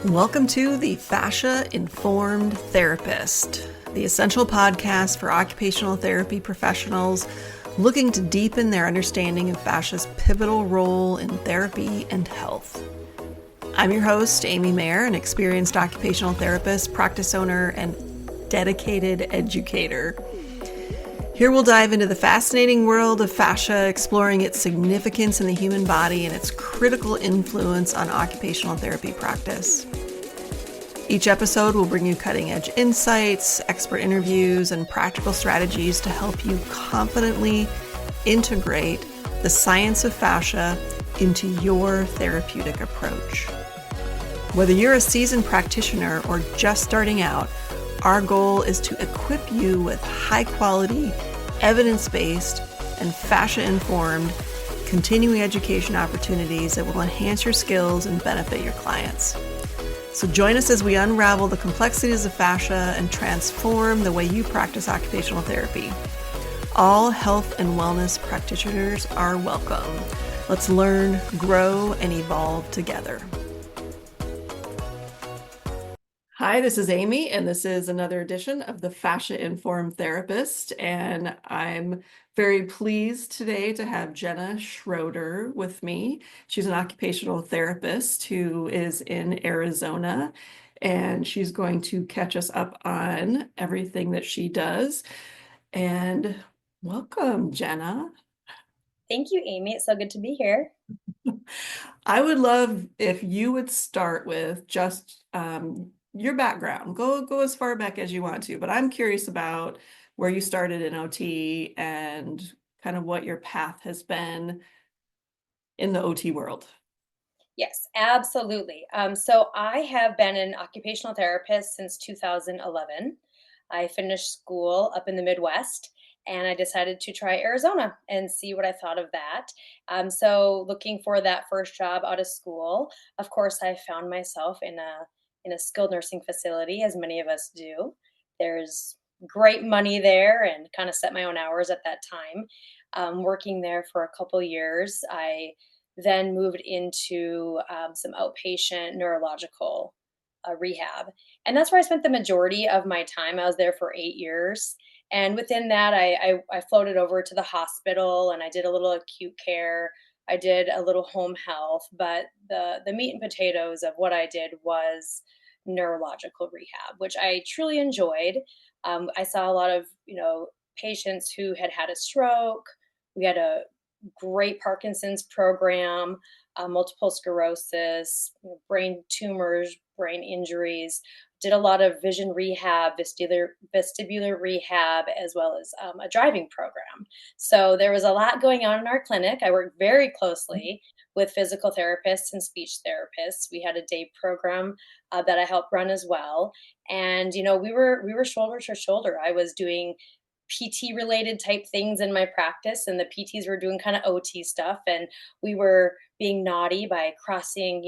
Welcome to the Fascia-Informed Therapist, the essential podcast for occupational therapy professionals looking to deepen their understanding of fascia's pivotal role in therapy and health. I'm your host, Amy Mayer, an experienced occupational therapist, practice owner, and dedicated educator. Here we'll dive into the fascinating world of fascia, exploring its significance in the human body and its critical influence on occupational therapy practice. Each episode will bring you cutting-edge insights, expert interviews, and practical strategies to help you confidently integrate the science of fascia into your therapeutic approach. Whether you're a seasoned practitioner or just starting out, our goal is to equip you with high-quality, evidence-based, and fascia-informed continuing education opportunities that will enhance your skills and benefit your clients. So join us as we unravel the complexities of fascia and transform the way you practice occupational therapy. All health and wellness practitioners are welcome. Let's learn, grow, and evolve together. Hi, this is Amy, and this is another edition of the Fascia-Informed Therapist, and I'm very pleased today to have Jena Schroeder with me. She's an occupational therapist who is in Arizona, and she's going to catch us up on everything that she does. And welcome, Jena. Thank you, Amy. It's so good to be here. I would love if you would start with just your background. Go as far back as you want to, but I'm curious about where you started in OT and kind of what your path has been in the OT world. Yes, absolutely. So I have been an occupational therapist since 2011. I finished school up in the Midwest and I decided to try Arizona and see what I thought of that. So looking for that first job out of school, of course, I found myself in a skilled nursing facility, as many of us do. There's great money there, and kind of set my own hours at that time. Working there for a couple years, I then moved into some outpatient neurological rehab. And that's where I spent the majority of my time. I was there for 8 years. And within that, I floated over to the hospital and I did a little acute care. I did a little home health, but the meat and potatoes of what I did was neurological rehab, which I truly enjoyed. I saw a lot of, patients who had had a stroke. We had a great Parkinson's program, multiple sclerosis, brain tumors, brain injuries. Did a lot of vision rehab, vestibular rehab, as well as a driving program. So there was a lot going on in our clinic. I worked very closely with physical therapists and speech therapists. We had a day program that I helped run as well, and we were shoulder to shoulder. I was doing PT related type things in my practice, and the PTs were doing kind of OT stuff, and we were being naughty by crossing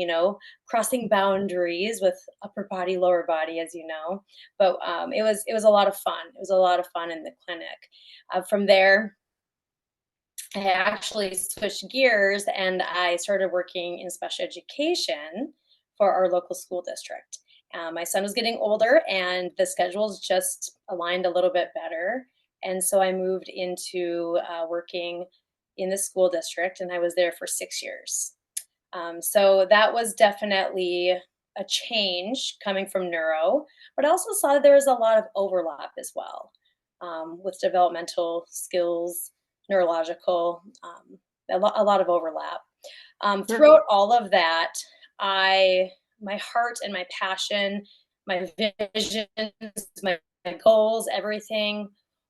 boundaries with upper body, lower body, as you know. But it was a lot of fun. It was a lot of fun in the clinic. From there, I actually switched gears and I started working in special education for our local school district. My son was getting older and the schedules just aligned a little bit better. And so I moved into working in the school district, and I was there for 6 years. So that was definitely a change coming from neuro, but I also saw that there was a lot of overlap as well with developmental skills, neurological, a lot of overlap. Sure. Throughout all of that, my heart and my passion, my visions, my goals, everything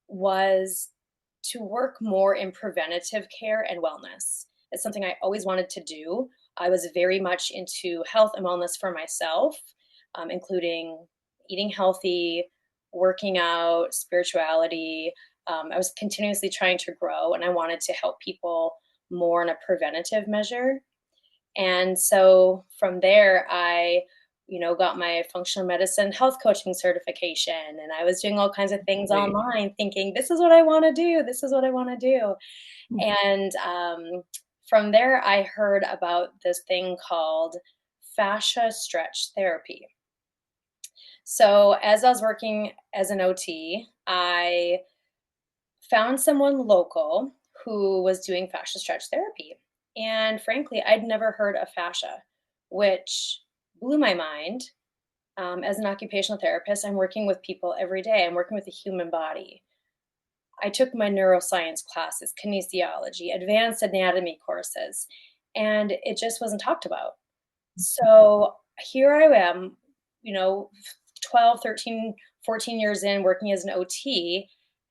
was to work more in preventative care and wellness. It's something I always wanted to do. I was very much into health and wellness for myself, including eating healthy, working out, spirituality. I was continuously trying to grow, and I wanted to help people more in a preventative measure. And so from there, I got my functional medicine health coaching certification, and I was doing all kinds of things Great. online thinking, this is what I want to do. This is what I want to do. And from there, I heard about this thing called fascia stretch therapy. So as I was working as an OT, I found someone local who was doing fascia stretch therapy. And frankly, I'd never heard of fascia, which blew my mind. As an occupational therapist, I'm working with people every day. I'm working with the human body. I took my neuroscience classes, kinesiology, advanced anatomy courses, and it just wasn't talked about. So here I am, you know, 12, 13, 14 years in working as an OT,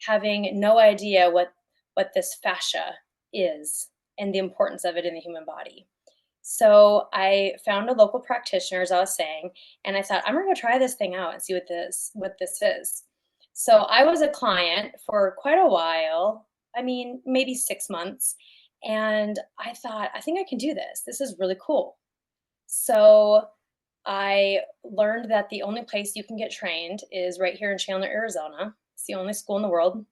having no idea what this fascia is and the importance of it in the human body. So I found a local practitioner, as I was saying, and I thought, I'm gonna go try this thing out and see what this is. So I was a client for quite a while. I mean, maybe 6 months. And I thought, I think I can do this. This is really cool. So I learned that the only place you can get trained is right here in Chandler, Arizona. It's the only school in the world.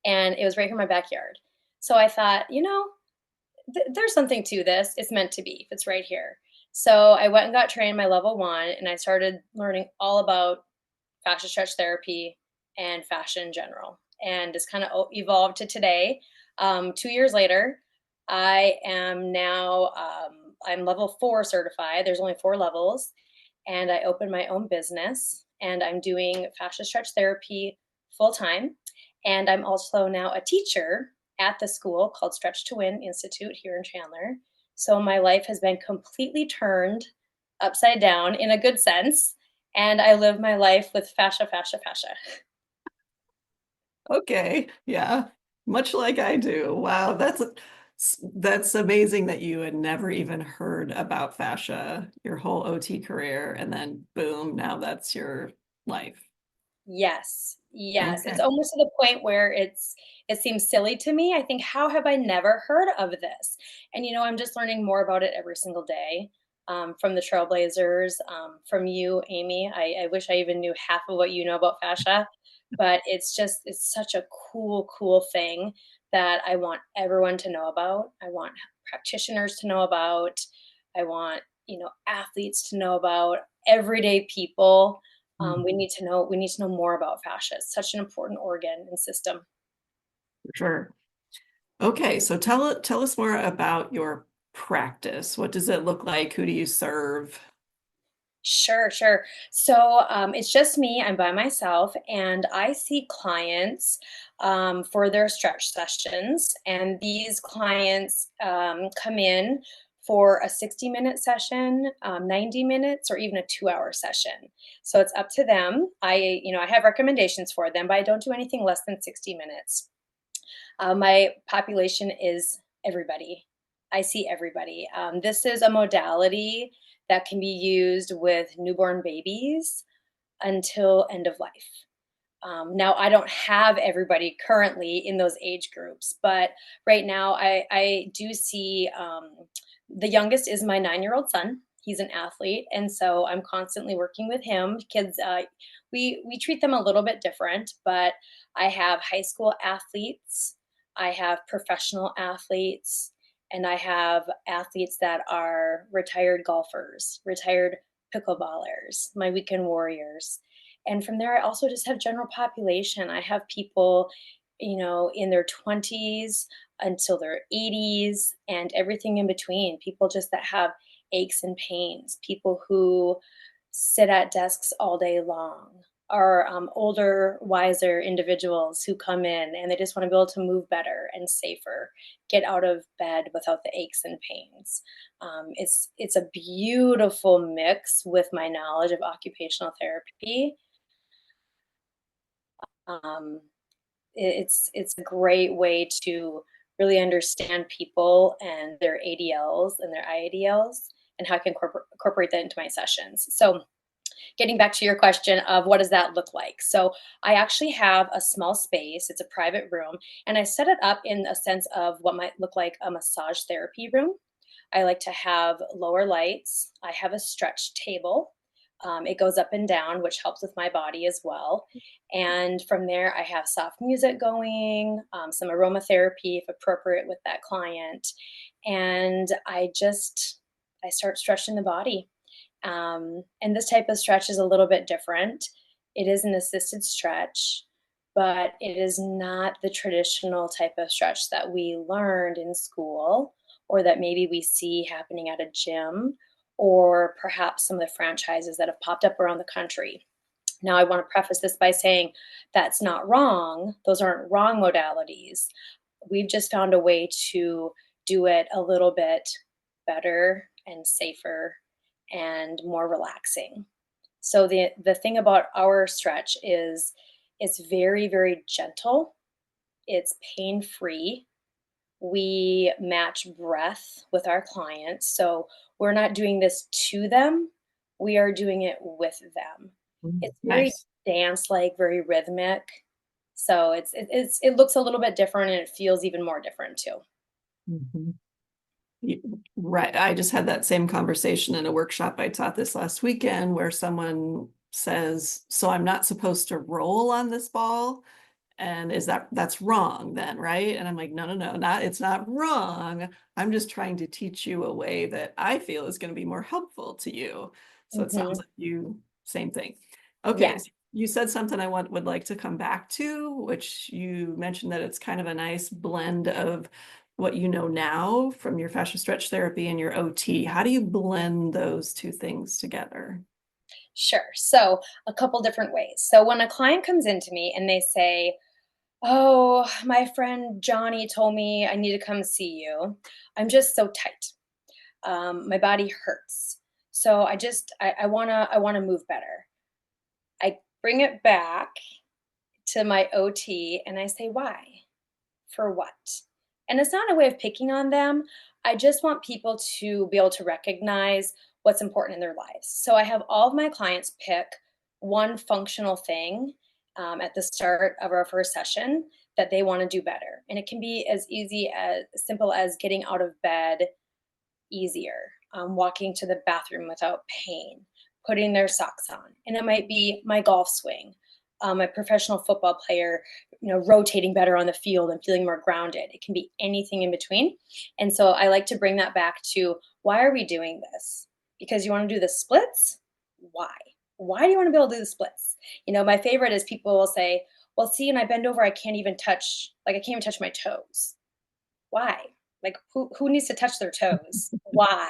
And it was right here in my backyard. So I thought, there's something to this. It's meant to be if it's right here. So I went and got trained my level one, and I started learning all about fascia stretch therapy and fascia in general. And it's kind of evolved to today. 2 years later, I am now I'm level 4 certified. There's only 4 levels, and I opened my own business, and I'm doing fascia stretch therapy full time. And I'm also now a teacher at the school called Stretch to Win Institute here in Chandler. So my life has been completely turned upside down in a good sense, and I live my life with fascia, fascia, fascia. Okay, yeah, much like I do. Wow, that's amazing that you had never even heard about fascia your whole OT career, and then boom, now that's your life. Yes, yes. It's Okay. almost to the point where it seems silly to me. I think, how have I never heard of this? And I'm just learning more about it every single day. From the trailblazers, from you, Amy. I wish I even knew half of what you know about fascia, but it's such a cool, cool thing that I want everyone to know about. I want practitioners to know about. I want, athletes to know about, everyday people. We need to know more about fascia. It's such an important organ and system. Sure. Okay, so tell us more about your practice. What does it look like? Who do you serve? Sure, sure. So it's just me. I'm by myself, and I see clients for their stretch sessions. And these clients come in for a 60-minute session, 90 minutes, or even a 2-hour session. So it's up to them. I have recommendations for them, but I don't do anything less than 60 minutes. My population is everybody. I see everybody. This is a modality that can be used with newborn babies until end of life. Now, I don't have everybody currently in those age groups, but right now I do see the youngest is my 9-year-old son. He's an athlete, and so I'm constantly working with him. Kids, we treat them a little bit different, but I have high school athletes, I have professional athletes, and I have athletes that are retired golfers, retired pickleballers, my weekend warriors. And from there, I also just have general population. I have people, in their 20s until their 80s and everything in between. People just that have aches and pains, people who sit at desks all day long, or older, wiser individuals who come in and they just want to be able to move better and safer, get out of bed without the aches and pains. It's a beautiful mix with my knowledge of occupational therapy. Um, it's a great way to really understand people and their ADLs and their IADLs, and how I can incorporate that into my sessions. So getting back to your question of what does that look like? So I actually have a small space. It's a private room, and I set it up in a sense of what might look like a massage therapy room. I like to have lower lights. I have a stretch table. It goes up and down, which helps with my body as well. And from there, I have soft music going, some aromatherapy if appropriate with that client. And I start stretching the body. And this type of stretch is a little bit different. It is an assisted stretch, but it is not the traditional type of stretch that we learned in school or that maybe we see happening at a gym or perhaps some of the franchises that have popped up around the country. Now, I want to preface this by saying that's not wrong. Those aren't wrong modalities. We've just found a way to do it a little bit better and safer and more relaxing. So the thing about our stretch is it's very, very gentle. It's pain-free. We match breath with our clients. So we're not doing this to them. We are doing it with them. It's very Nice. dance-like, very rhythmic. So it looks a little bit different and it feels even more different too. Mhm. Right. I just had that same conversation in a workshop I taught this last weekend where someone says, so I'm not supposed to roll on this ball? And that's wrong then, right? And I'm like, no, no, no, it's not wrong. I'm just trying to teach you a way that I feel is going to be more helpful to you. So it sounds Mhm. like same thing. Okay, Yeah. so you said something I would like to come back to, which you mentioned that it's kind of a nice blend of what you know now from your fascia stretch therapy and your OT. How do you blend those two things together? Sure. So, a couple different ways. So, when a client comes into me and they say, "Oh, my friend Johnny told me I need to come see you. I'm just so tight. My body hurts. So I wanna move better." I bring it back to my OT and I say, "Why? For what?" And it's not a way of picking on them. I just want people to be able to recognize what's important in their lives. So I have all of my clients pick one functional thing at the start of our first session that they want to do better. And it can be as easy as simple as getting out of bed easier, walking to the bathroom without pain, putting their socks on. And it might be my golf swing, a professional football player, rotating better on the field and feeling more grounded. It can be anything in between. And so I like to bring that back to why are we doing this? Because you want to do the splits? Why? Why do you want to be able to do the splits? My favorite is people will say, well, see, and I bend over, I can't even touch, like, I can't even touch my toes. Why? Like, who needs to touch their toes? Why?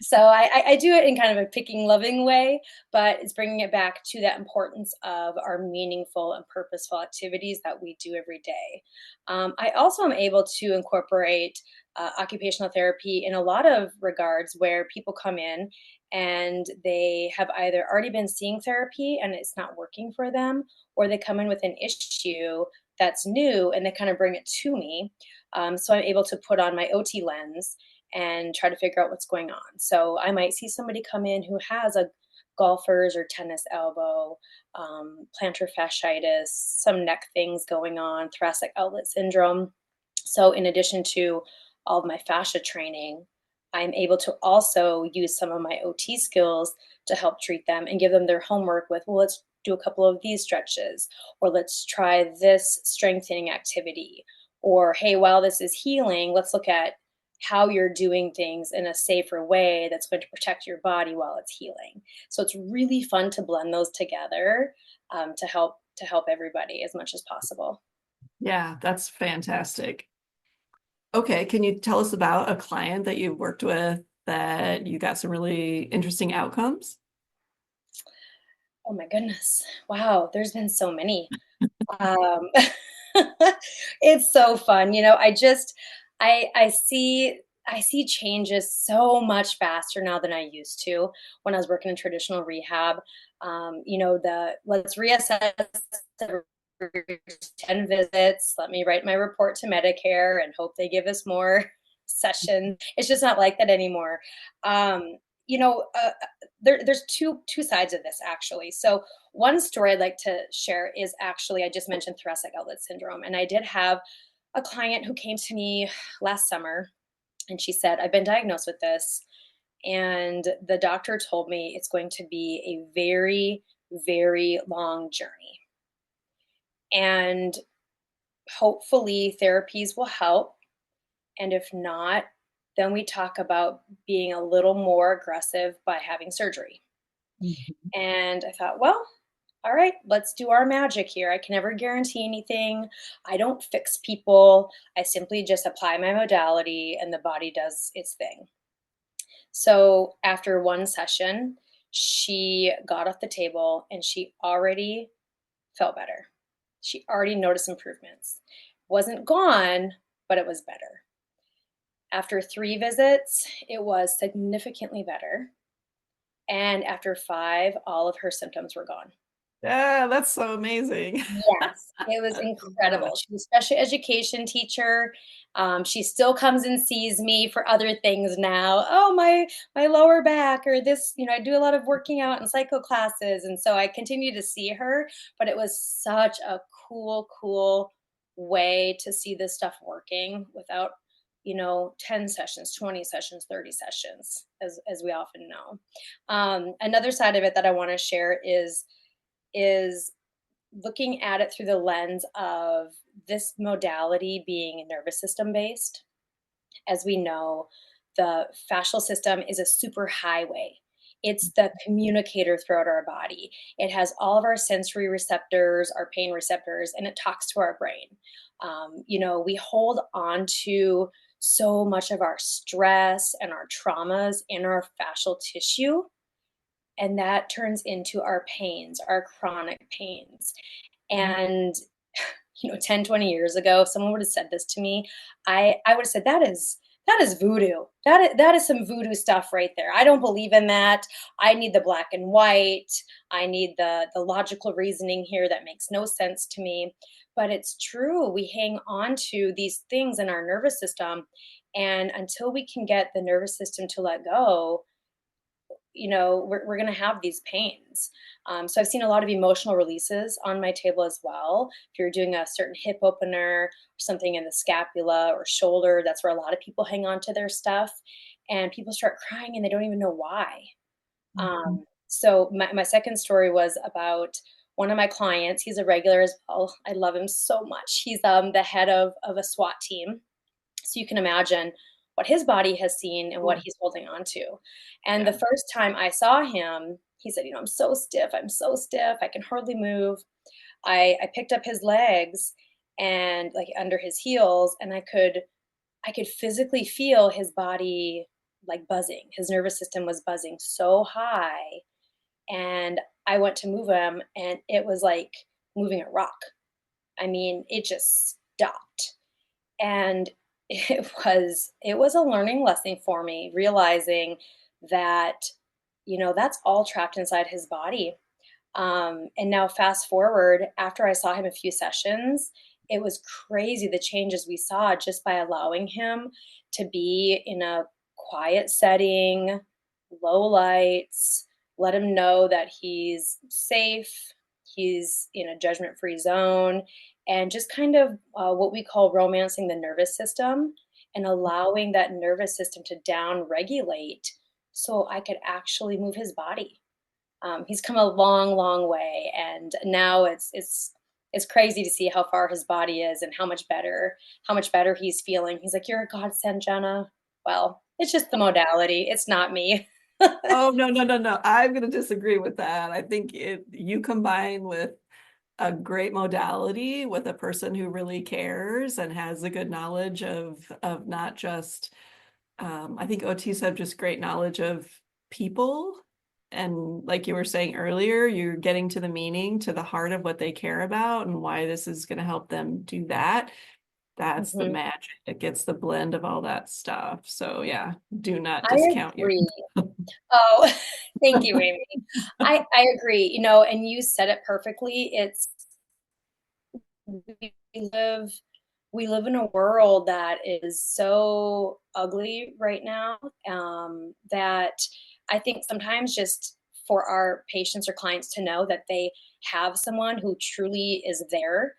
So I do it in kind of a picking, loving way, but it's bringing it back to that importance of our meaningful and purposeful activities that we do every day. I also am able to incorporate occupational therapy in a lot of regards where people come in and they have either already been seeing therapy and it's not working for them, or they come in with an issue that's new and they kind of bring it to me, so I'm able to put on my OT lens and try to figure out what's going on. So I might see somebody come in who has a golfer's or tennis elbow, plantar fasciitis, some neck things going on, thoracic outlet syndrome. So in addition to all of my fascia training, I'm able to also use some of my OT skills to help treat them and give them their homework with, well, let's do a couple of these stretches, or let's try this strengthening activity, or hey, while this is healing, let's look at how you're doing things in a safer way that's going to protect your body while it's healing. So it's really fun to blend those together, to help everybody as much as possible. Yeah, that's fantastic. Okay, can you tell us about a client that you've worked with that you got some really interesting outcomes? Oh my goodness. Wow, there's been so many. Um, it's so fun. I see changes so much faster now than I used to when I was working in traditional rehab. The let's reassess every 10 visits. Let me write my report to Medicare and hope they give us more sessions. It's just not like that anymore. Um, there's two sides of this actually. So one story I'd like to share is actually, I just mentioned thoracic outlet syndrome, and I did have a client who came to me last summer and she said, I've been diagnosed with this, and the doctor told me it's going to be a very, very long journey. And hopefully, therapies will help. And if not, then we talk about being a little more aggressive by having surgery. Mhm. And I thought, well, all right, let's do our magic here. I can never guarantee anything. I don't fix people. I simply just apply my modality and the body does its thing. So after one session, she got off the table and she already felt better. She already noticed improvements. Wasn't gone, but it was better. After 3 visits, it was significantly better. And after 5, all of her symptoms were gone. Yeah, that's so amazing. Yes, it was I love incredible. that. She's a special education teacher. She still comes and sees me for other things now. Oh, my lower back or this, I do a lot of working out and psycho classes, and so I continue to see her, but it was such a cool way to see this stuff working without, 10 sessions, 20 sessions, 30 sessions, as we often know. Another side of it that I want to share is looking at it through the lens of this modality being nervous system based. As we know, the fascial system is a super highway. It's the communicator throughout our body. It has all of our sensory receptors, our pain receptors, and it talks to our brain. We hold on to so much of our stress and our traumas in our fascial tissue, and that turns into our pains, our chronic pains. And 10, 20 years ago, if someone would have said this to me, I would have said that is voodoo. That is some voodoo stuff right there. I don't believe in that. I need the black and white. I need the logical reasoning here that makes no sense to me. But it's true. We hang on to these things in our nervous system, and until we can get the nervous system to let go, we're going to have these pains. So I've seen a lot of emotional releases on my table as well. If you're doing a certain hip opener or something in the scapula or shoulder, that's where a lot of people hang on to their stuff, and people start crying and they don't even know why. Mhm. So my second story was about one of my clients. He's a regular as well. I love him so much. He's the head of a SWAT team, so you can imagine what his body has seen and what Cool. he's holding on to. And the Yeah. first time I saw him, he said, I'm so stiff. I'm so stiff. I can hardly move. I picked up his legs and like under his heels, and I could physically feel his body like buzzing. His nervous system was buzzing so high. And I went to move him, and it was like moving a rock. I mean, it just stopped. And it was a learning lesson for me, realizing that that's all trapped inside his body. And now fast forward, after I saw him a few sessions, it was crazy the changes we saw just by allowing him to be in a quiet setting, low lights, let him know that he's safe, he's in a judgment free zone, and just kind of what we call romancing the nervous system and allowing that nervous system to down regulate so I could actually move his body. He's come a long way, and now it's crazy to see how far his body is and how much better he's feeling. He's like, "You're a godsend, Jenna." Well, it's just the modality. It's not me. Oh, no, no, no, no. I'm going to disagree with that. I think you combine with a great modality with a person who really cares and has a good knowledge of not just I think OTs have just great knowledge of people. And like you were saying earlier, you're getting to the meaning, to the heart of what they care about and why this is going to help them do that. That's the Mhm. magic. It gets the blend of all that stuff. So yeah, do not I discount your. agree. Oh, thank you, Amy. I agree, and you said it perfectly. It's we live we live in a world that is so ugly right now, that I think sometimes just for our patients or clients to know that they have someone who truly is there,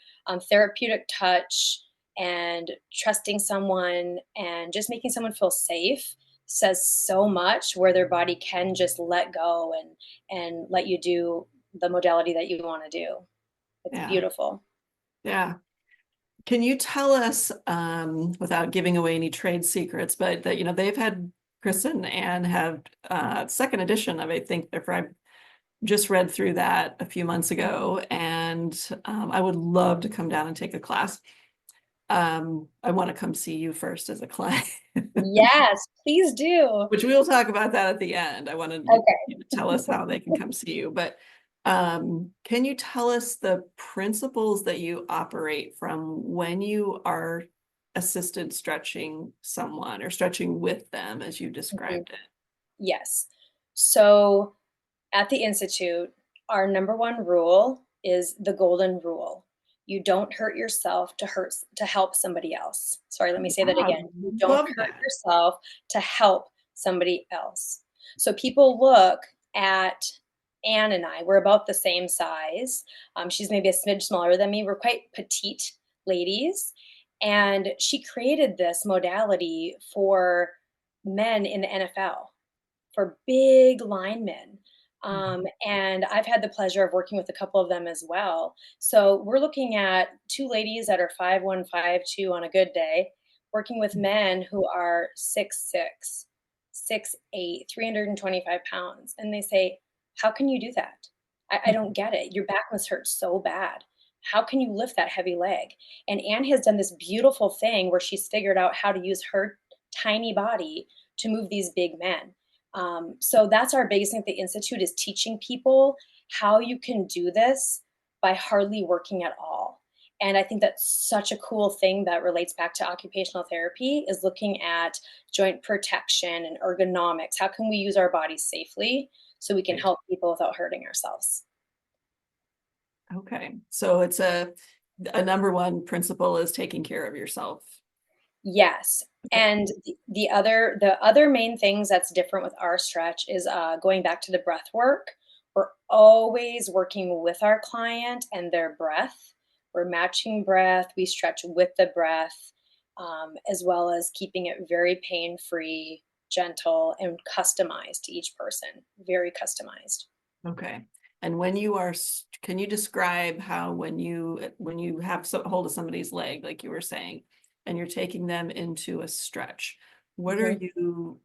therapeutic touch and trusting someone and just making someone feel safe says so much, where their body can just let go and let you do the modality that you want to do. It's Yeah, beautiful. yeah. Can you tell us, without giving away any trade secrets, but that, they've had Chris and Anne have second edition of, I think, I just read through that a few months ago, and I would love to come down and take a class. I want to come see you first as a client, Yes, please do. which we'll talk about that at the end. I want to Okay. tell us how they can come see you, but can you tell us the principles that you operate from when you are assisted stretching someone or stretching with them as you Mhm. described it? Yes. So at the Institute, our number one rule is the golden rule. You don't hurt yourself to help somebody else. Sorry, let me say that Wow, again. You don't love hurt that. yourself to help somebody else. So people look at Anne and I, we're about the same size. She's maybe a smidge smaller than me. We're quite petite ladies. And she created this modality for men in the NFL, for big linemen. And I've had the pleasure of working with a couple of them as well. So we're looking at two ladies that are 5'1", 5'2" on a good day, working with men who are 6'6", 6'8", 325 pounds. And they say, how can you do that? I don't get it. Your back must hurt so bad. How can you lift that heavy leg? And Anne has done this beautiful thing where she's figured out how to use her tiny body to move these big men. So that's our biggest thing at the Institute, is teaching people how you can do this by hardly working at all. And I think that's such a cool thing that relates back to occupational therapy, is looking at joint protection and ergonomics. How can we use our bodies safely so we can Right. help people without hurting ourselves? Okay. So it's a number one principle is taking care of yourself. Yes. Okay. And the other main things that's different with our stretch is going back to the breath work. We're always working with our client and their breath. We're matching breath. We stretch with the breath, as well as keeping it very pain-free, gentle, and customized to each person. Very customized. Okay. And when you are, can you describe how when you have hold of somebody's leg, like you were saying, and you're taking them into a stretch, what are Mhm, you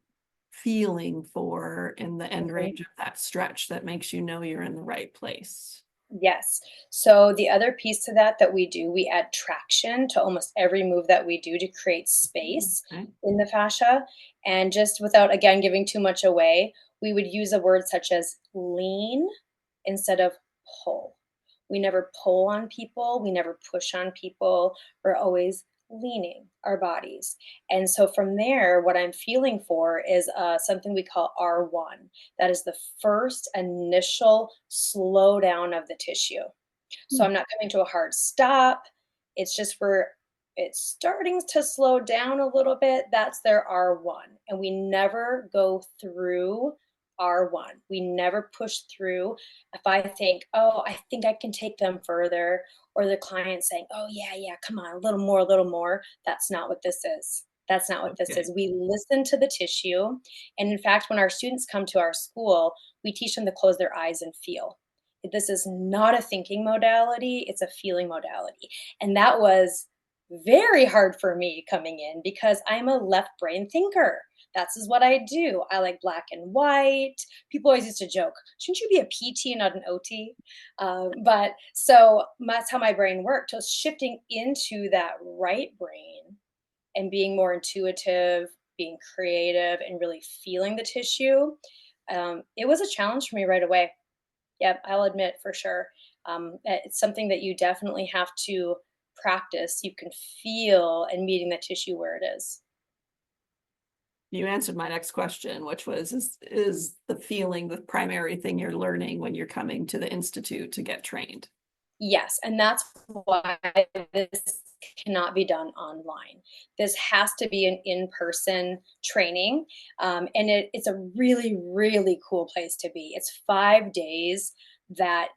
feeling for in the end mhm. range of that stretch that makes you know you're in the right place? Yes. So the other piece to that we do, we add traction to almost every move that we do to create space Okay. in the fascia. And just without, again, giving too much away, we would use a word such as lean instead of pull. We never pull on people, we never push on people. We're always leaning our bodies. And so from there, what I'm feeling for is something we call R1. That is the first initial slowdown of the tissue. So Hmm. I'm not coming to a hard stop. It's just where it's starting to slow down a little bit. That's their R1. And we never go through R1. We never push through. If I think, oh, I think I can take them further, or the client saying, oh, yeah, yeah, come on, a little more, a little more. That's not what this is. That's not what this Okay. is. We listen to the tissue. And in fact, when our students come to our school, we teach them to close their eyes and feel. This is not a thinking modality, it's a feeling modality. And that was very hard for me coming in because I'm a left brain thinker. That's is what I do. I like black and white. People always used to joke, shouldn't you be a PT and not an OT? But so that's how my brain worked. So shifting into that right brain and being more intuitive, being creative, and really feeling the tissue, it was a challenge for me right away. Yep, I'll admit for sure. It's something that you definitely have to practice. You can feel and meeting the tissue where it is. You answered my next question, which was, is the feeling the primary thing you're learning when you're coming to the Institute to get trained? Yes, and that's why this cannot be done online. This has to be an in-person training, and it's a really, really cool place to be. It's 5 days that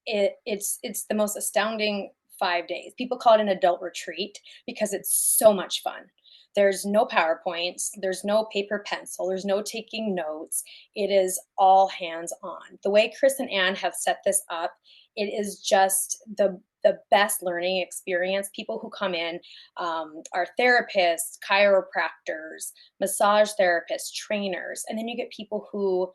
it's the most astounding 5 days. People call it an adult retreat because it's so much fun. There's no PowerPoints, there's no paper pencil, there's no taking notes. It is all hands on. The way Chris and Ann have set this up it is just the best learning experience. People who come in are therapists, chiropractors, massage therapists, trainers, and then you get people who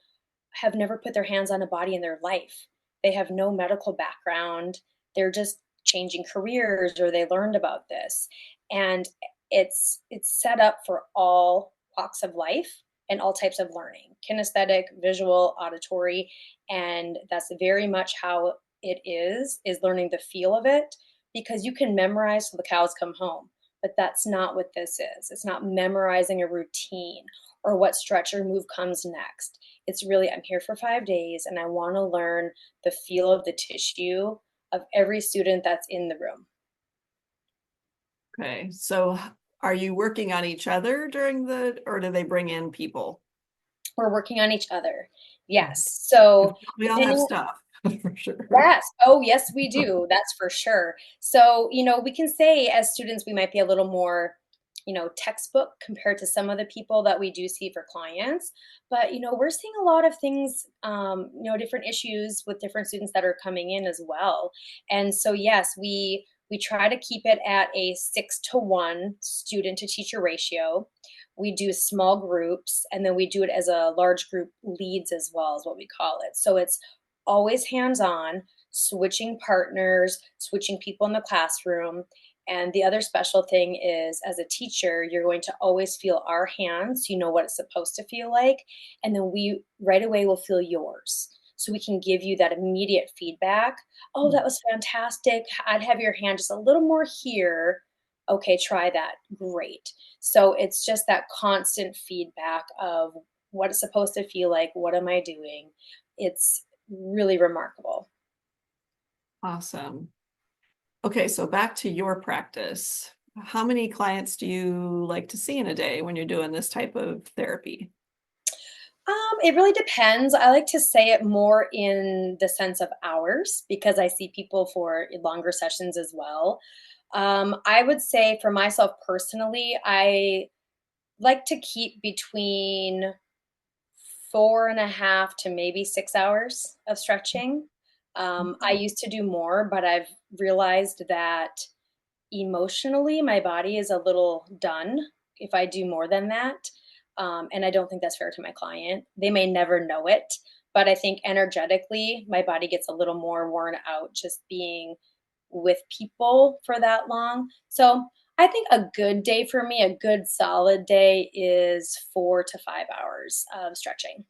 have never put their hands on a body in their life. They have no medical background. They're just changing careers or they learned about this. And it's set up for all walks of life and all types of learning, kinesthetic, visual, auditory, and that's very much how it is learning the feel of it, because you can memorize till the cows come home, but that's not what this is. It's not memorizing a routine or what stretch or move comes next. It's really, I'm here for 5 days and I want to learn the feel of the tissue of every student that's in the room. Okay, so are you working on each other or do they bring in people? We're working on each other. Yes. So We all have depending, stuff for sure. yes. Oh, yes, we do. That's for sure. So, we can say as students, we might be a little more, textbook compared to some of the people that we do see for clients. But, we're seeing a lot of things, different issues with different students that are coming in as well. And so, yes, we try to keep it at a 6-to-1 student to teacher ratio. We do small groups, and then we do it as a large group leads as well, is what we call it. So it's always hands-on, switching partners, switching people in the classroom. And the other special thing is, as a teacher, you're going to always feel our hands, so you know what it's supposed to feel like. And then we right away will feel yours. So we can give you that immediate feedback. Oh, that was fantastic. I'd have your hand just a little more here. Okay, try that. Great. So it's just that constant feedback of what it's supposed to feel like. What am I doing? It's really remarkable. Awesome. Okay, so back to your practice. How many clients do you like to see in a day when you're doing this type of therapy? It really depends. I like to say it more in the sense of hours because I see people for longer sessions as well. I would say for myself personally, I like to keep between 4.5 to maybe 6 hours of stretching. I used to do more, but I've realized that emotionally my body is a little done if I do more than that. And I don't think that's fair to my client. They may never know it, but I think energetically my body gets a little more worn out just being with people for that long. So I think a good day for me, a good solid day is 4 to 5 hours of stretching.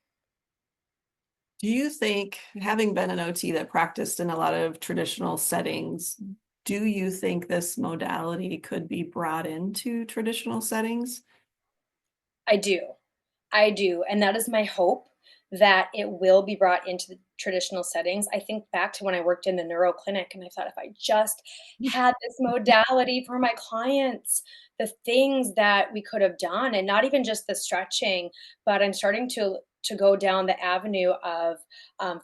Do you think, having been an OT that practiced in a lot of traditional settings, do you think this modality could be brought into traditional settings? I do. I do. And that is my hope that it will be brought into the traditional settings. I think back to when I worked in the neuro clinic and I thought if I just had this modality for my clients, the things that we could have done, and not even just the stretching, but I'm starting to go down the avenue of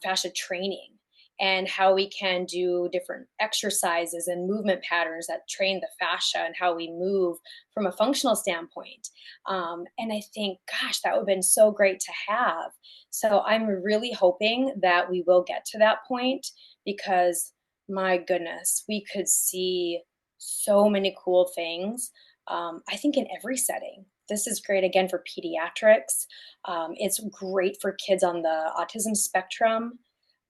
fascia training and how we can do different exercises and movement patterns that train the fascia and how we move from a functional standpoint. And I think, gosh, that would have been so great to have. So I'm really hoping that we will get to that point because my goodness, we could see so many cool things. I think in every setting. This is great again for pediatrics. It's great for kids on the autism spectrum.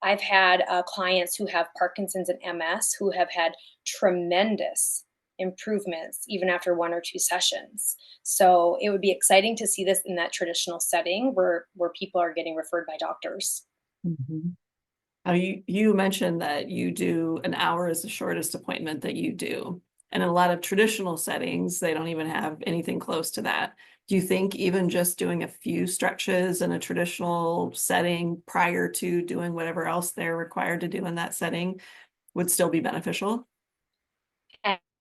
I've had clients who have Parkinson's and MS who have had tremendous improvements even after 1 or 2 sessions. So it would be exciting to see this in that traditional setting where people are getting referred by doctors. Mhm. You mentioned that you do an hour is the shortest appointment that you do. And in a lot of traditional settings, they don't even have anything close to that. Do you think even just doing a few stretches in a traditional setting prior to doing whatever else they're required to do in that setting would still be beneficial?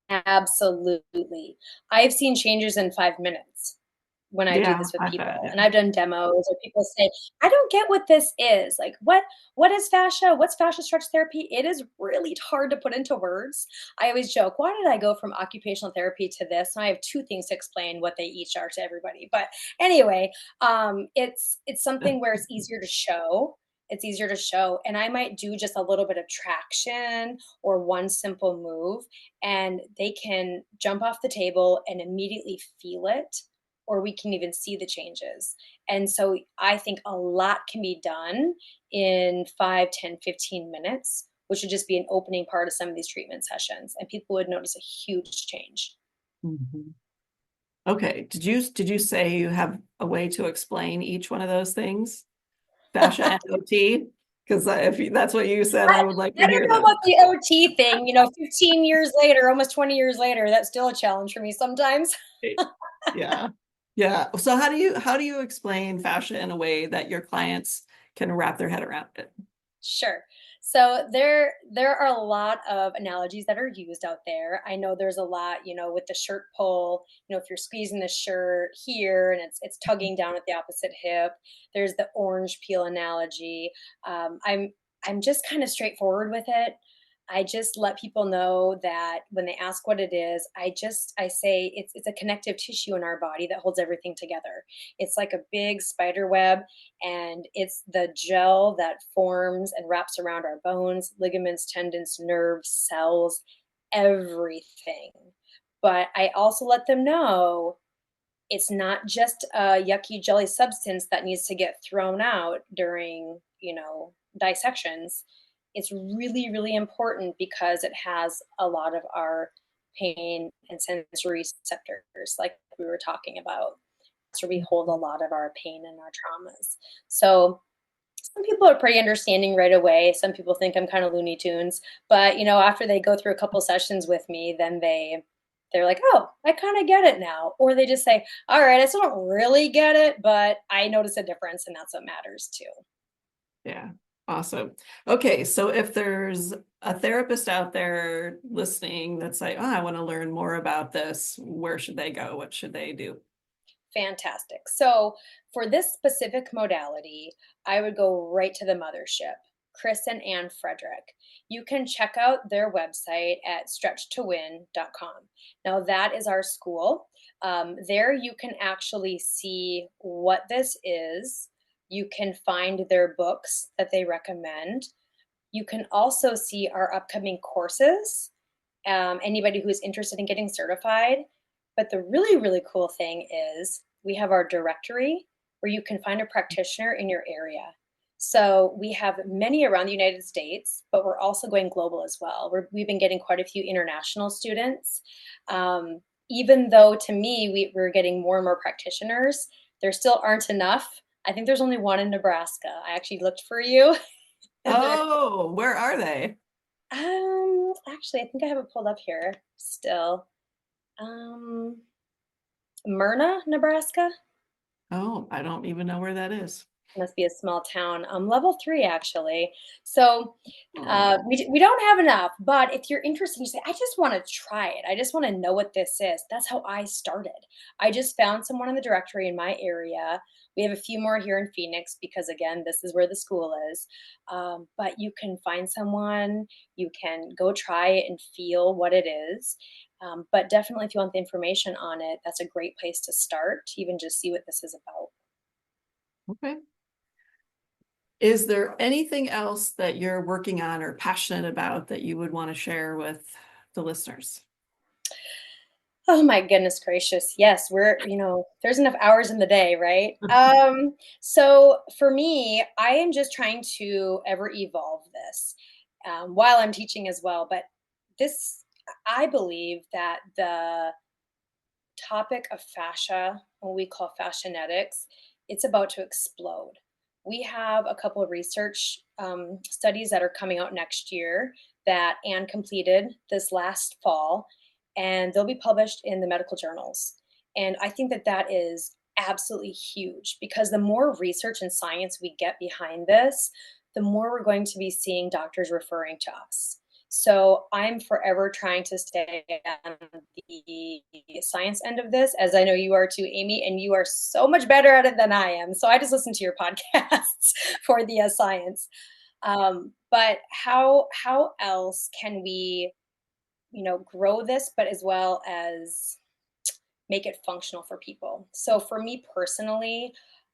Absolutely. I've seen changes in 5 minutes when I do Yeah, this with I bet. people, Yeah. and I've done demos or people say, "I don't get what this is. Like, what is fascia? What's fascia stretch therapy?" It is really hard to put into words. I always joke, "Why did I go from occupational therapy to this?" And I have 2 things to explain what they each are to everybody. But anyway, it's something where it's easier to show It's easier to show. And I might do just a little bit of traction or one simple move, and they can jump off the table and immediately feel it, or we can even see the changes. And so I think a lot can be done in 5, 10, 15 minutes, which would just be an opening part of some of these treatment sessions. And people would notice a huge change. Mhm. Okay. Did you say you have a way to explain each one of those things? Fascia and OT? Because if that's what you said, I would like I to don't hear know about them. the OT thing, 15 years later, almost 20 years later, that's still a challenge for me sometimes. Yeah. Yeah. So how do you explain fascia in a way that your clients can wrap their head around it? Sure. So there are a lot of analogies that are used out there. I know there's a lot, with the shirt pull, if you're squeezing the shirt here and it's tugging down at the opposite hip. There's the orange peel analogy. I'm just kind of straightforward with it. I just let people know that when they ask what it is, I say it's a connective tissue in our body that holds everything together. It's like a big spider web, and it's the gel that forms and wraps around our bones, ligaments, tendons, nerves, cells, everything. But I also let them know it's not just a yucky jelly substance that needs to get thrown out during, dissections. It's really, really important because it has a lot of our pain and sensory receptors, like we were talking about. That's where we hold a lot of our pain and our traumas. So some people are pretty understanding right away. Some people think I'm kind of Looney Tunes, but after they go through a couple sessions with me, then they're like, "Oh, I kind of get it now." Or they just say, "All right, I still don't really get it, but I notice a difference, and that's what matters too." Yeah. Awesome. Okay. So if there's a therapist out there listening that's like, oh, I want to learn more about this, where should they go? What should they do? Fantastic. So for this specific modality, I would go right to the mothership, Chris and Ann Frederick. You can check out their website at stretchtowin.com. Now, that is our school. There you can actually see what this is. You can find their books that they recommend. You can also see our upcoming courses, anybody who's interested in getting certified. But the really, really cool thing is we have our directory where you can find a practitioner in your area. So we have many around the United States, but we're also going global as well. We've been getting quite a few international students. Even though to me, we're getting more and more practitioners, there still aren't enough. I think there's only one in Nebraska. I actually looked for you. And there, Oh, where are they? actually, I think I have it pulled up here still. Um, Myrna, Nebraska. Oh, I don't even know where that is. Must be a small town. Level 3, actually. So Oh, we don't have enough. But if you're interested, you say, I just want to try it. I just want to know what this is. That's how I started. I just found someone in the directory in my area. We have a few more here in Phoenix because, again, this is where the school is. But you can find someone, you can go try it and feel what it is. But definitely, if you want the information on it, that's a great place to start to even just see what this is about. okay. Is there anything else that you're working on or passionate about that you would want to share with the listeners? Oh my goodness gracious. Yes, there's enough hours in the day, right? So for me, I am just trying to ever evolve this while I'm teaching as well. But this, I believe that the topic of fascia, what we call fascianetics, it's about to explode. We have a couple of research studies that are coming out next year that Anne completed this last fall, and they'll be published in the medical journals. And I think that that is absolutely huge because the more research and science we get behind this, the more we're going to be seeing doctors referring to us. So I'm forever trying to stay on the science end of this, as I know you are too, Amy, and you are so much better at it than I am. So I just listen to your podcasts for the science. But how else can we, grow this, but as well as make it functional for people? So for me personally,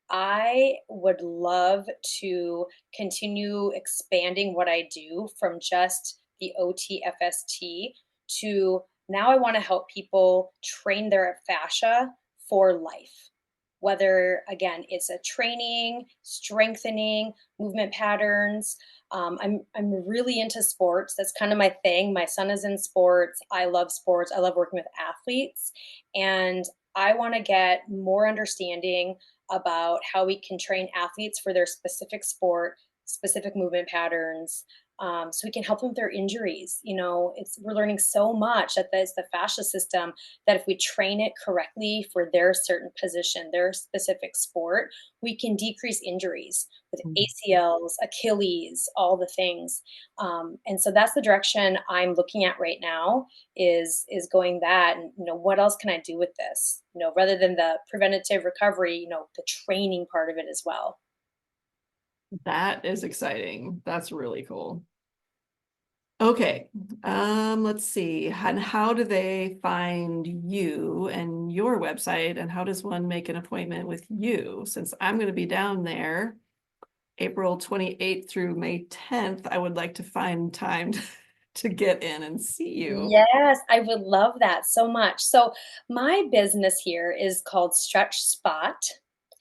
I would love to continue expanding what I do from just the OT FST to now I want to help people train their fascia for life. Whether again it's a training, strengthening, movement patterns. I'm really into sports. That's kind of my thing. My son is in sports. I love sports. I love working with athletes, and I want to get more understanding about how we can train athletes for their specific sport, specific movement patterns, so we can help them with their injuries. We're learning so much that there's the fascia system that if we train it correctly for their certain position, their specific sport, we can decrease injuries with ACLs, Achilles, all the things. And so that's the direction I'm looking at right now is going that. And what else can I do with this? Rather than the preventative recovery, the training part of it as well. That is exciting. That's really cool. Okay, let's see. And how do they find you and your website, and how does one make an appointment with you? Since I'm going to be down there April 28th through May 10th, I would like to find time to get in and see you. Yes, I would love that so much. So my business here is called Stretch SpOT,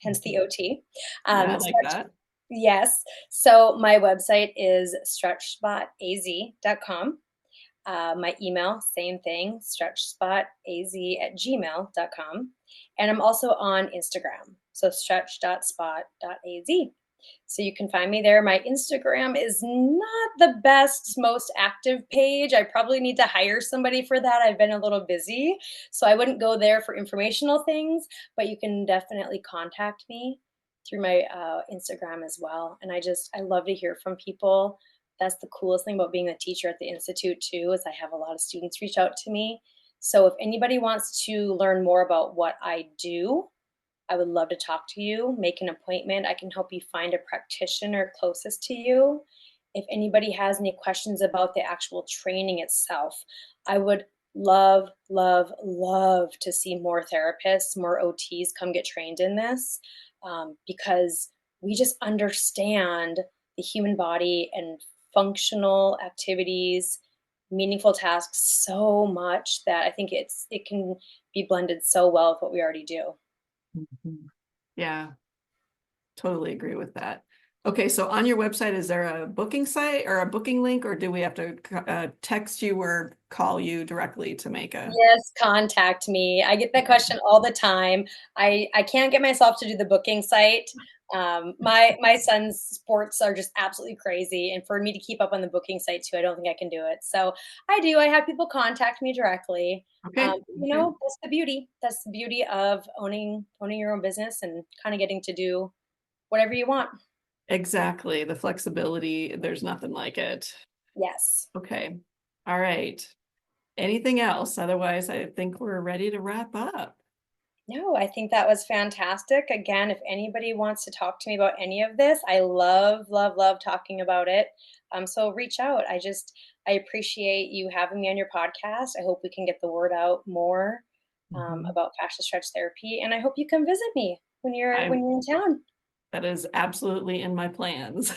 hence the OT. Yeah, I like Stretch, that. yes. So my website is stretchspotaz.com. My email, same thing, stretchspotaz@gmail.com. And I'm also on Instagram. So stretch.spot.az. So you can find me there. My Instagram is not the best, most active page. I probably need to hire somebody for that. I've been a little busy. So I wouldn't go there for informational things, but you can definitely contact me through my Instagram as well. And I love to hear from people. That's the coolest thing about being a teacher at the Institute too, is I have a lot of students reach out to me. So if anybody wants to learn more about what I do, I would love to talk to you, make an appointment. I can help you find a practitioner closest to you. If anybody has any questions about the actual training itself, I would love, love, love to see more therapists, more OTs come get trained in this, because we just understand the human body and functional activities, meaningful tasks so much that I think it can be blended so well with what we already do. Mhm. Yeah, totally agree with that. Okay, so on your website, is there a booking site or a booking link, or do we have to text you or call you directly to make a? Yes, contact me. I get that question all the time. I can't get myself to do the booking site. My son's sports are just absolutely crazy, and for me to keep up on the booking site too, I don't think I can do it. So I do. I have people contact me directly. Okay. Okay. That's the beauty. That's the beauty of owning your own business and kind of getting to do whatever you want. Exactly. The flexibility, there's nothing like it. Yes. Okay. All right. Anything else? Otherwise, I think we're ready to wrap up. No, I think that was fantastic. Again, if anybody wants to talk to me about any of this, I love, love, love talking about it. So reach out. I appreciate you having me on your podcast. I hope we can get the word out more Mhm. about fascia stretch therapy, and I hope you come visit me when you're I'm, in town. that is absolutely in my plans.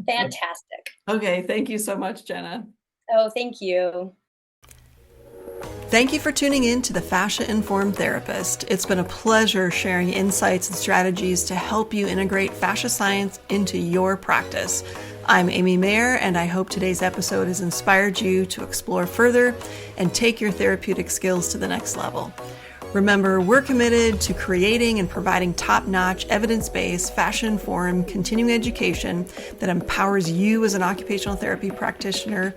Fantastic. Okay. Thank you so much, Jenna. Oh, thank you. Thank you for tuning in to the Fascia-Informed Therapist. It's been a pleasure sharing insights and strategies to help you integrate fascia science into your practice. I'm Amy Mayer, and I hope today's episode has inspired you to explore further and take your therapeutic skills to the next level. Remember, we're committed to creating and providing top-notch, evidence-based, fascia-informed continuing education that empowers you as an occupational therapy practitioner.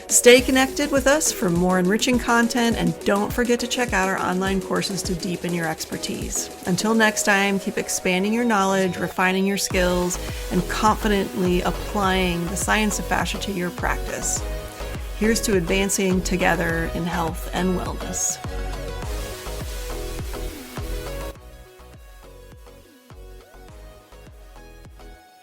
Stay connected with us for more enriching content, and don't forget to check out our online courses to deepen your expertise. Until next time, keep expanding your knowledge, refining your skills, and confidently applying the science of fascia to your practice. Here's to advancing together in health and wellness.